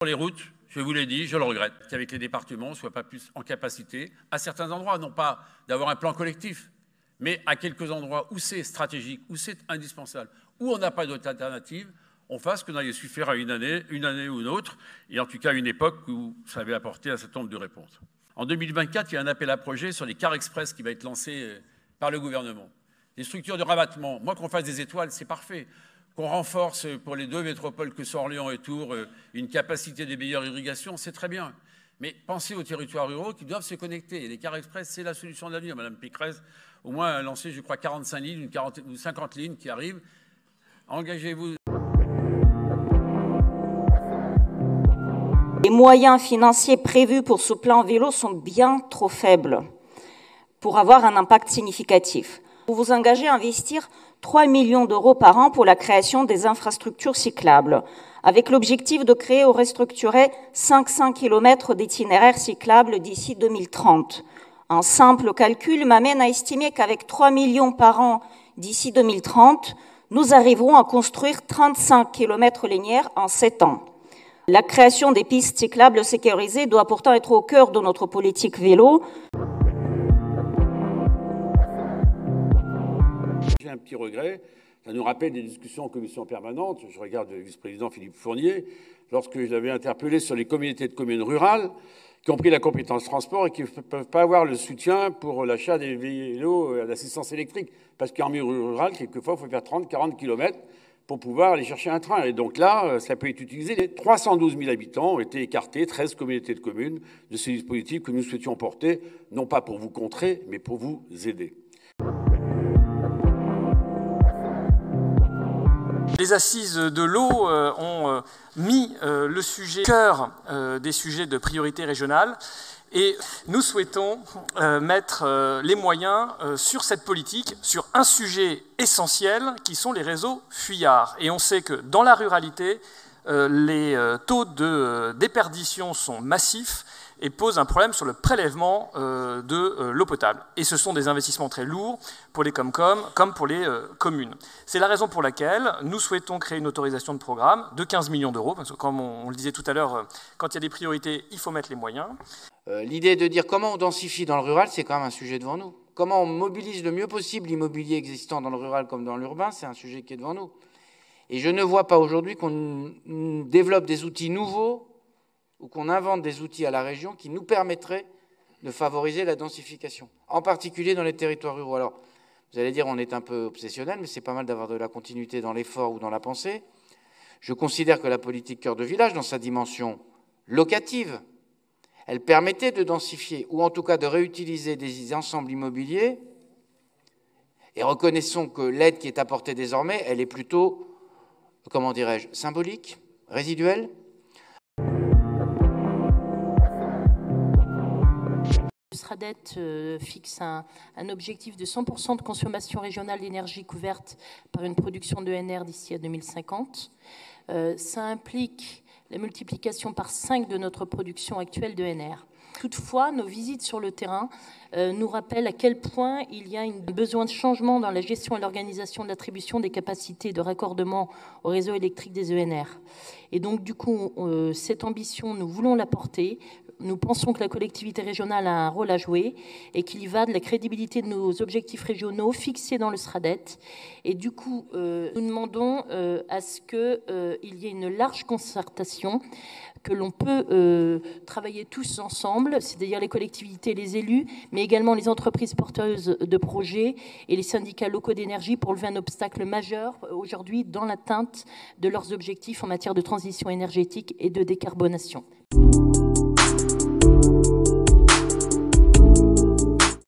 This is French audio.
les routes, je vous l'ai dit, je le regrette, qu'avec les départements, on ne soit pas plus en capacité, à certains endroits, non pas d'avoir un plan collectif, mais à quelques endroits où c'est stratégique, où c'est indispensable, où on n'a pas d'autre alternative, on fasse ce qu'on avait su faire à une année ou une autre, et en tout cas à une époque où ça avait apporté un certain nombre de réponses. En 2024, il y a un appel à projet sur les cars express qui va être lancé par le gouvernement. Les structures de rabattement, moi qu'on fasse des étoiles, c'est parfait. Qu'on renforce pour les deux métropoles que sont Orléans et Tours une capacité de meilleure irrigation, c'est très bien. Mais pensez aux territoires ruraux qui doivent se connecter. Et les cars express, c'est la solution de l'avenir. Madame Pécresse, au moins, a lancé, je crois, 45 lignes ou 50 lignes qui arrivent. Engagez-vous. Les moyens financiers prévus pour ce plan vélo sont bien trop faibles pour avoir un impact significatif. Vous vous engagez à investir 3 millions d'euros par an pour la création des infrastructures cyclables, avec l'objectif de créer ou restructurer 500 km d'itinéraires cyclables d'ici 2030. Un simple calcul m'amène à estimer qu'avec 3 millions par an d'ici 2030, nous arriverons à construire 35 km linéaires en 7 ans. La création des pistes cyclables sécurisées doit pourtant être au cœur de notre politique vélo. J'ai un petit regret, ça nous rappelle des discussions en commission permanente. Je regarde le vice-président Philippe Fournier, lorsque je l'avais interpellé sur les communautés de communes rurales qui ont pris la compétence transport et qui ne peuvent pas avoir le soutien pour l'achat des vélos à l'assistance électrique. Parce qu'en milieu rural, quelquefois, il faut faire 30-40 km pour pouvoir aller chercher un train. Et donc là, ça peut être utilisé. Les 312 000 habitants ont été écartés, 13 communautés de communes, de ce dispositif que nous souhaitions porter, non pas pour vous contrer, mais pour vous aider. Les assises de l'eau ont mis le sujet au cœur des sujets de priorité régionale et nous souhaitons mettre les moyens sur cette politique, sur un sujet essentiel qui sont les réseaux fuyards. Et on sait que dans la ruralité, les taux de déperdition sont massifs et posent un problème sur le prélèvement de l'eau potable. Et ce sont des investissements très lourds pour les Comcom comme pour les communes. C'est la raison pour laquelle nous souhaitons créer une autorisation de programme de 15 millions d'euros, parce que comme on le disait tout à l'heure, quand il y a des priorités, il faut mettre les moyens. L'idée de dire comment on densifie dans le rural, c'est quand même un sujet devant nous. Comment on mobilise le mieux possible l'immobilier existant dans le rural comme dans l'urbain, c'est un sujet qui est devant nous. Et je ne vois pas aujourd'hui qu'on développe des outils nouveaux ou qu'on invente des outils à la région qui nous permettraient de favoriser la densification, en particulier dans les territoires ruraux. Alors, vous allez dire, on est un peu obsessionnel, mais c'est pas mal d'avoir de la continuité dans l'effort ou dans la pensée. Je considère que la politique cœur de village, dans sa dimension locative, elle permettait de densifier, ou en tout cas de réutiliser des ensembles immobiliers, et reconnaissons que l'aide qui est apportée désormais, elle est plutôt, comment dirais-je, symbolique, résiduelle. Le SRADET fixe un objectif de 100% de consommation régionale d'énergie couverte par une production d'ENR d'ici à 2050. Ça implique la multiplication par 5 de notre production actuelle d'ENR. Toutefois, nos visites sur le terrain nous rappellent à quel point il y a un besoin de changement dans la gestion et l'organisation de l'attribution des capacités de raccordement au réseau électrique des ENR. Et donc, du coup, cette ambition, nous voulons la porter. Nous pensons que la collectivité régionale a un rôle à jouer et qu'il y va de la crédibilité de nos objectifs régionaux fixés dans le SRADET. Et du coup, nous demandons à ce qu'il y ait une large concertation, que l'on peut travailler tous ensemble, c'est-à-dire les collectivités, les élus, mais également les entreprises porteuses de projets et les syndicats locaux d'énergie pour lever un obstacle majeur aujourd'hui dans l'atteinte de leurs objectifs en matière de transition énergétique et de décarbonation.